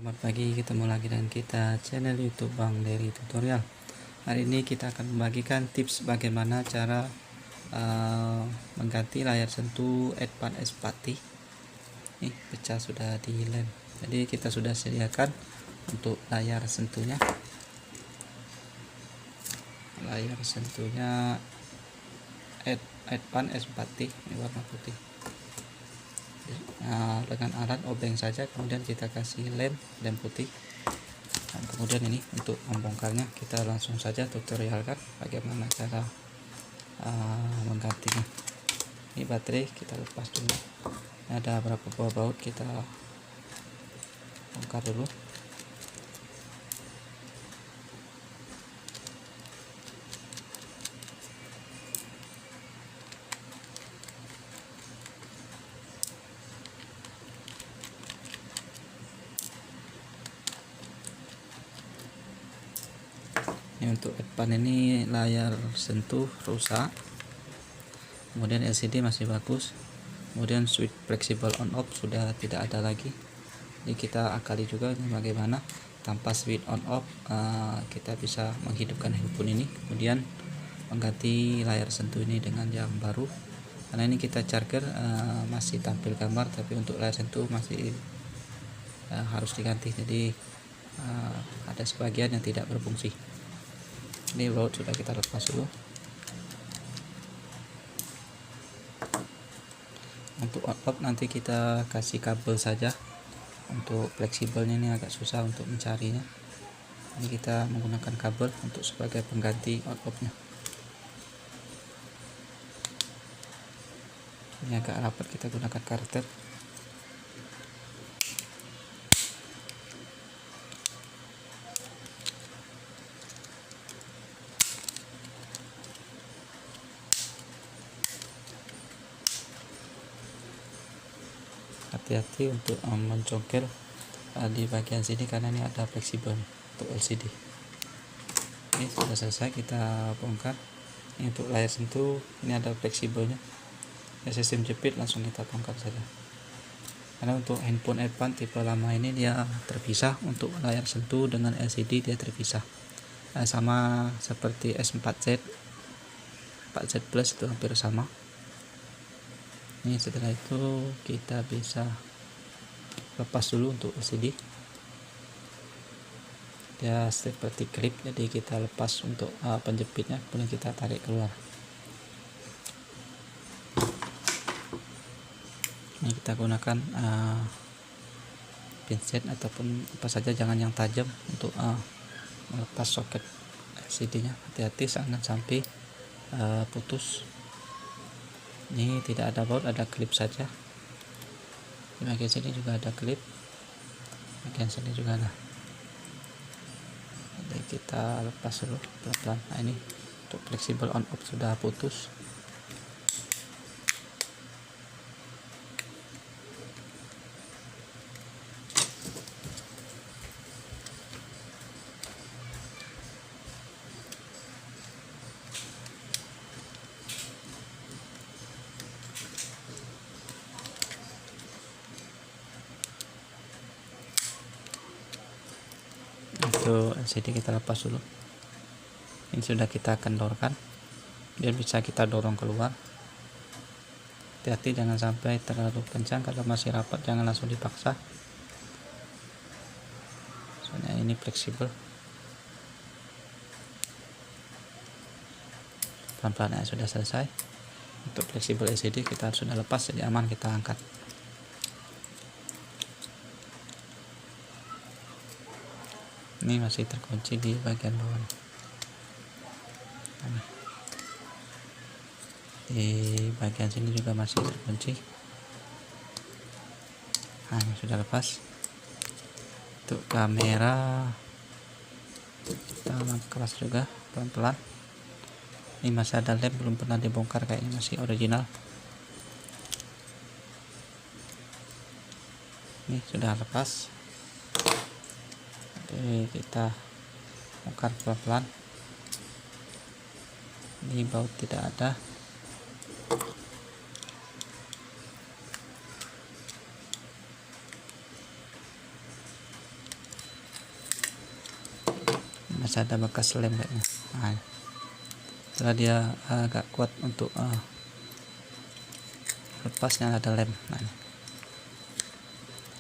Selamat pagi, ketemu lagi dengan kita channel YouTube Bang Dery Tutorial. Hari ini kita akan membagikan tips bagaimana cara mengganti layar sentuh Advan S40. Ini pecah sudah di lem. Jadi kita sudah sediakan untuk layar sentuhnya. Layar sentuhnya Advan S40 ini warna putih. Dengan alat obeng saja, kemudian kita kasih lem putih. Dan kemudian ini untuk membongkarnya kita langsung saja tutorialkan bagaimana cara menggantinya. Ini baterai kita lepas dulu. Ini ada beberapa buah baut, kita bongkar dulu. Ini untuk Advan ini layar sentuh rusak, kemudian LCD masih bagus, kemudian switch flexible on off sudah tidak ada lagi. Jadi kita akali juga ini bagaimana tanpa switch on off kita bisa menghidupkan handphone ini, kemudian mengganti layar sentuh ini dengan yang baru. Karena ini kita charger masih tampil gambar, tapi untuk layar sentuh masih harus diganti. Jadi ada sebagian yang tidak berfungsi. Ini baut sudah kita lepas dulu. Untuk on off nanti kita kasih kabel saja. Untuk fleksibelnya ini agak susah untuk mencarinya. Ini kita menggunakan kabel untuk sebagai pengganti on off-nya. Ini agak rapat, kita gunakan karter. Hati-hati untuk mencongkel di bagian sini karena ini ada fleksibel untuk LCD. Ini sudah selesai, kita bongkar. Ini untuk layar sentuh, ini ada fleksibelnya. Ya, sistem jepit langsung kita bongkar saja. Karena untuk handphone Advan tipe lama ini dia terpisah, untuk layar sentuh dengan LCD dia terpisah. Sama seperti S4Z, 4Z Plus itu hampir sama. Ini setelah itu kita bisa lepas dulu untuk LCD. Dia seperti klip, jadi kita lepas untuk penjepitnya, kemudian kita tarik keluar. Ini kita gunakan pinset ataupun apa saja, jangan yang tajam untuk melepas soket LCD nya. Hati-hati jangan sampai putus. Ini tidak ada baut, ada klip saja. Di bagian sini juga ada klip, bagian sini juga ada. Jadi kita lepas dulu pelan-pelan. Nah, ini untuk fleksibel on off sudah putus. Itu LCD kita lepas dulu. Ini sudah kita kendorkan, dia bisa kita dorong keluar. Hati-hati jangan sampai terlalu kencang, kalau masih rapat jangan langsung dipaksa, soalnya ini fleksibel. Pelan-pelan. Sudah selesai. Untuk fleksibel LCD kita sudah lepas, jadi aman, kita angkat. Ini masih terkunci di bagian bawah. Di bagian sini juga masih terkunci. Nah, ini sudah lepas. Untuk kamera kita keras juga, pelan-pelan. Ini masih ada lem, belum pernah dibongkar, kayaknya masih original. Ini sudah lepas. Jadi kita bongkar pelan-pelan. Ini baut tidak ada. masih ada bekas lem kayaknya. Nah, setelah dia agak kuat untuk lepasnya ada lem. Nah, ini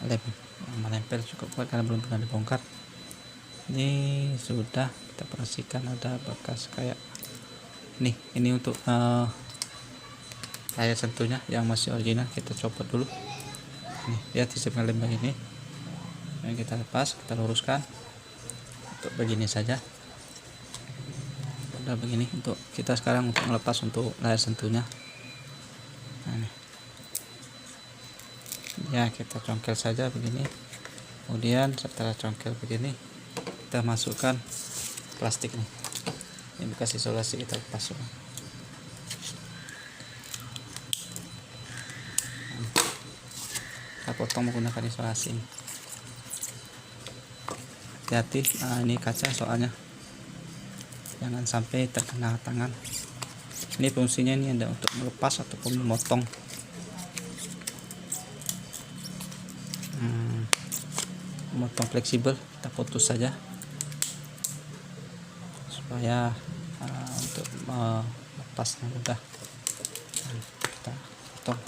lem yang menempel cukup kuat karena belum pernah dibongkar. Ini sudah kita perhatikan ada bekas kayak ini untuk layar sentuhnya yang masih original. Kita copot dulu. Nih, lihat sistemnya lem begini. Yang kita lepas, kita luruskan untuk begini saja. Udah begini untuk kita sekarang untuk melepas untuk layar sentuhnya. Nah, nih. Ya, kita congkel saja begini. Kemudian setelah congkel begini, kita masukkan plastik nih. Ini bekas isolasi, kita lepas semua. Kita potong menggunakan isolasi. Hati-hati, ini kaca soalnya, jangan sampai terkena tangan. Ini fungsinya ini ada untuk melepas ataupun memotong. Memotong fleksibel, kita putus saja supaya untuk melepasnya mudah. Kita potong.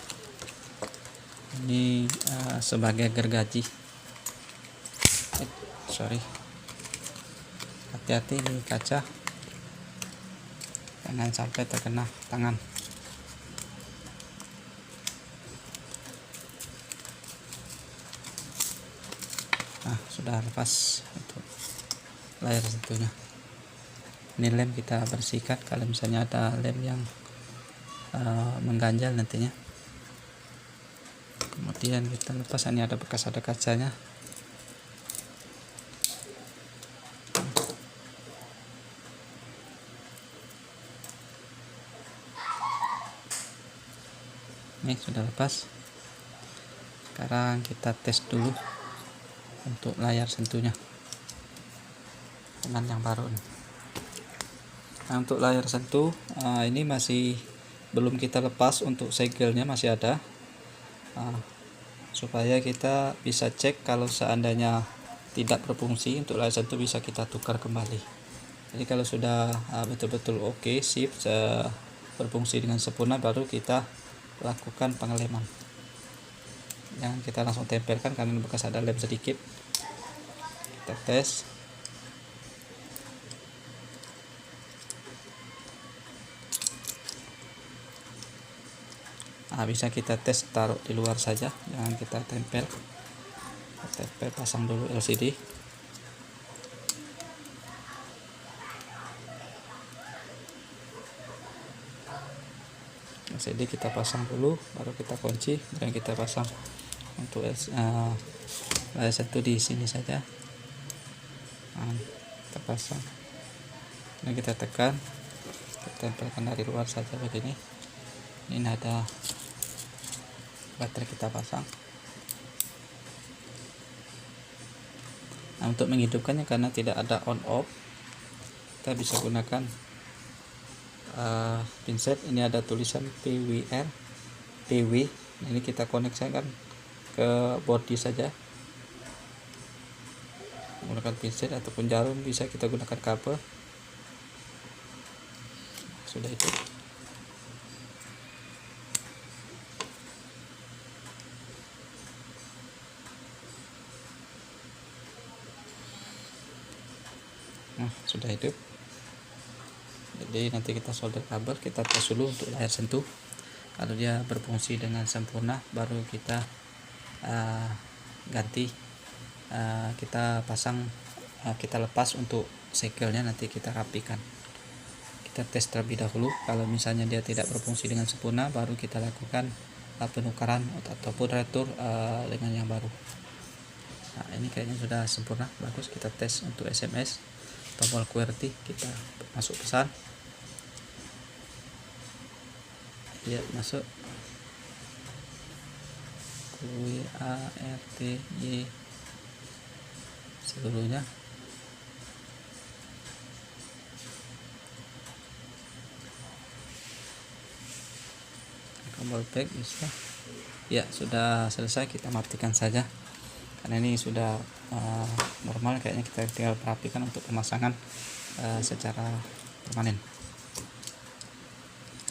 Ini sebagai gergaji. Sorry, hati-hati ini kaca, jangan sampai terkena tangan. Nah, sudah lepas untuk layar sentuhnya. Ini lem kita bersihkan kalau misalnya ada lem yang mengganjal nantinya. Kemudian kita lepas, ini ada bekas ada kacanya. Ini sudah lepas. Sekarang kita tes dulu untuk layar sentuhnya dengan yang baru nih. Nah, untuk layar sentuh ini masih belum kita lepas, untuk segelnya masih ada, supaya kita bisa cek kalau seandainya tidak berfungsi. Untuk layar sentuh bisa kita tukar kembali. Jadi kalau sudah betul-betul oke, sip, berfungsi dengan sempurna, baru kita lakukan pengeleman. Jangan kita langsung tempelkan karena bekas ada lem sedikit. Kita tes. Bisa kita tes taruh di luar saja, jangan kita tempel. Kita tempel, pasang dulu LCD. LCD kita pasang dulu, baru kita kunci dan kita pasang. Untuk layar sentuh di sini saja. Nah, kita pasang dan kita tekan, kita tempelkan dari luar saja begini. Ini ada baterai kita pasang. Nah, untuk menghidupkannya karena tidak ada on off, kita bisa gunakan pinset. Ini ada tulisan PWR PW. Ini kita koneksikan ke body saja menggunakan pinset ataupun jarum, bisa kita gunakan kabel. Sudah itu. Nah, sudah hidup. Jadi nanti kita solder kabel, kita tes dulu untuk layar sentuh. Kalau dia berfungsi dengan sempurna, baru kita ganti, kita pasang, kita lepas untuk segelnya, nanti kita rapikan. Kita tes terlebih dahulu. Kalau misalnya dia tidak berfungsi dengan sempurna, baru kita lakukan penukaran ataupun retur dengan yang baru. Nah, ini kayaknya sudah sempurna, bagus. Kita tes untuk SMS, tombol QWERTY, kita masuk pesan. Ya, masuk QWERTY seluruhnya. Tombol back bisa. Ya, sudah selesai, kita matikan saja karena ini sudah normal. normal, kayaknya kita tinggal rapikan untuk pemasangan secara permanen.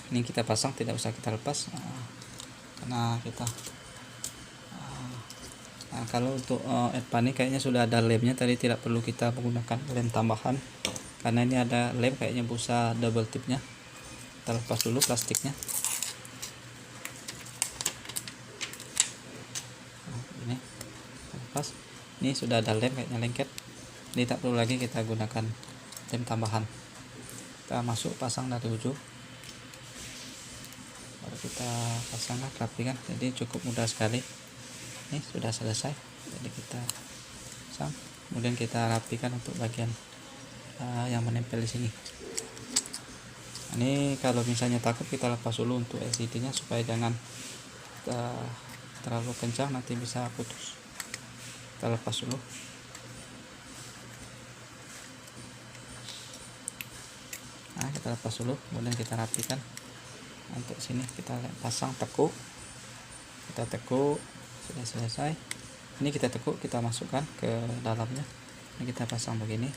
Ini kita pasang, tidak usah kita lepas karena kita kalau untuk Edpan ini kayaknya sudah ada lemnya tadi, tidak perlu kita menggunakan lem tambahan karena ini ada lem kayaknya busa double tipnya. Kita lepas dulu plastiknya. Ini lepas, ini sudah ada lem kayaknya lengket, ini tak perlu lagi kita gunakan lem tambahan. Kita masuk, pasang dari ujung, baru kita pasang, rapikan. Jadi cukup mudah sekali. Ini sudah selesai, jadi kita pasang, kemudian kita rapikan untuk bagian yang menempel di sini. Ini kalau misalnya takut, kita lepas dulu untuk LCD nya supaya jangan terlalu kencang, nanti bisa putus. Kita lepas dulu. Nah, kita lepas dulu, kemudian kita rapikan. Untuk sini kita pasang tekuk, kita tekuk. Sudah selesai, ini kita tekuk, kita masukkan ke dalamnya. Ini kita pasang begini.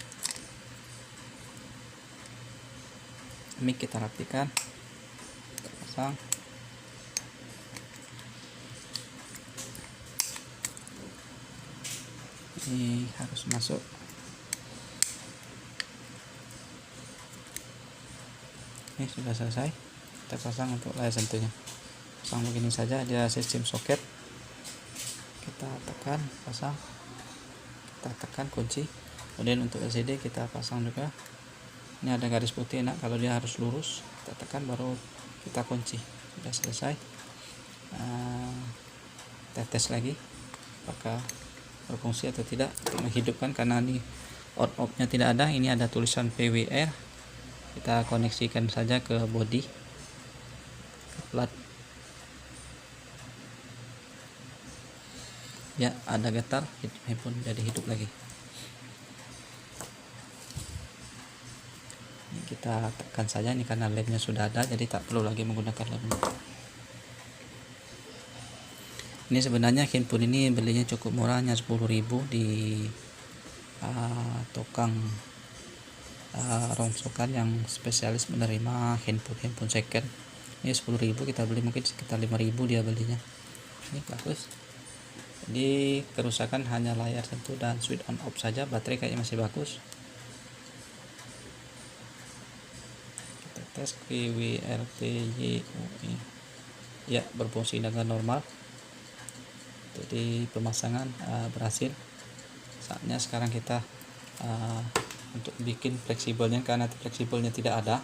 Mic kita rapikan, kita pasang. Ini harus masuk. Ini sudah selesai, kita pasang untuk layar sentuhnya. Pasang begini saja, dia sistem soket. Kita tekan, pasang, kita tekan, kunci. Kemudian untuk LCD kita pasang juga. Ini ada garis putih, enak kalau dia harus lurus, kita tekan baru kita kunci. Sudah selesai. Kita tes lagi apakah berfungsi atau tidak untuk menghidupkan, karena ini on off nya tidak ada. Ini ada tulisan PWR. Kita koneksikan saja ke body, ke plat. Ya, ada getar, handphone jadi hidup lagi. Ini kita tekan saja, ini karena lemnya sudah ada, jadi tak perlu lagi menggunakan lem. Ini sebenarnya handphone ini belinya cukup murah, hanya 10.000 di tukang rongsokan yang spesialis menerima handphone second. Ini 10.000, kita beli mungkin sekitar 5.000 dia belinya. Ini bagus. Jadi kerusakan hanya layar sentuh dan switch on off saja. Baterai kayaknya masih bagus. Kita tes QWERTY. Ya, berfungsi dengan normal. Jadi pemasangan berhasil. Saatnya sekarang kita untuk bikin fleksibelnya, karena fleksibelnya tidak ada,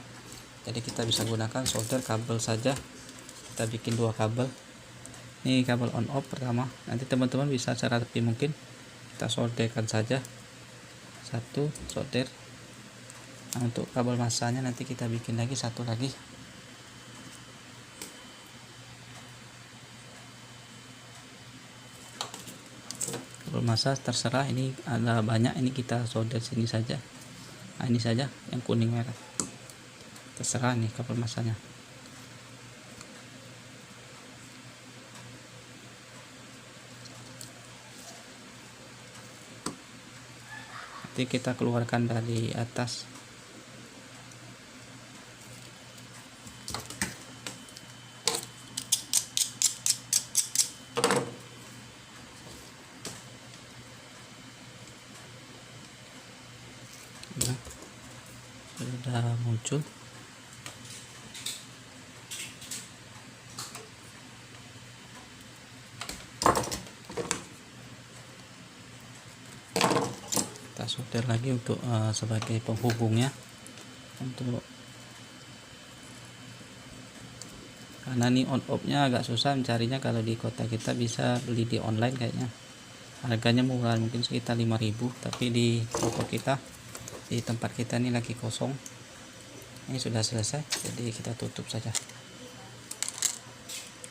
jadi kita bisa gunakan solder kabel saja. Kita bikin 2 kabel. Ini kabel on off pertama, nanti teman-teman bisa cara rapi mungkin kita solderkan saja, 1 solder. Nah, untuk kabel masanya nanti kita bikin lagi 1 lagi. Kabel masa terserah, ini ada banyak, ini kita solder sini saja. Nah, ini saja yang kuning merah, terserah nih kabel masanya. Nanti kita keluarkan dari atas. Nah, sudah muncul. Kita solder lagi untuk sebagai penghubungnya. Untuk karena ini on off nya agak susah mencarinya, kalau di kota kita bisa beli di online kayaknya. Harganya murah, mungkin sekitar 5.000, tapi di toko kita, di tempat kita ini lagi kosong. Ini sudah selesai, jadi kita tutup saja.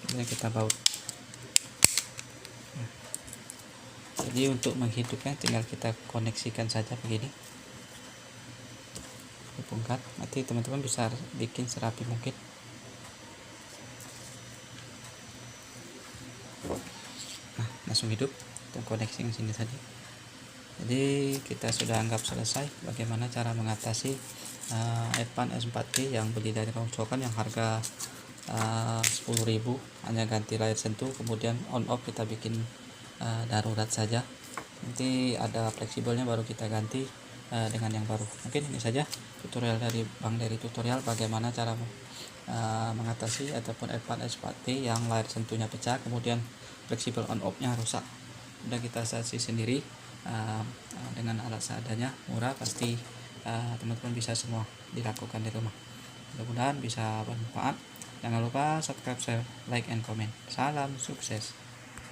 Kemudian kita baut. Jadi untuk menghidupnya tinggal kita koneksikan saja begini, hubungkan. Nanti teman-teman bisa bikin serapi mungkin. Nah, langsung hidup. Kita koneksi ke sini tadi. Jadi kita sudah anggap selesai bagaimana cara mengatasi Advan S4T yang beli dari rongsokan yang harga 10.000, hanya ganti layar sentuh, kemudian on off kita bikin darurat saja, nanti ada fleksibelnya baru kita ganti dengan yang baru. Mungkin ini saja tutorial dari Bang Dery Tutorial bagaimana cara mengatasi ataupun Advan S4T yang layar sentuhnya pecah kemudian fleksibel on off nya rusak. Udah kita atasi sendiri dengan alat seadanya, murah, pasti teman-teman bisa semua dilakukan di rumah. Mudah-mudahan bisa bermanfaat. Jangan lupa subscribe, share, like, and comment. Salam sukses.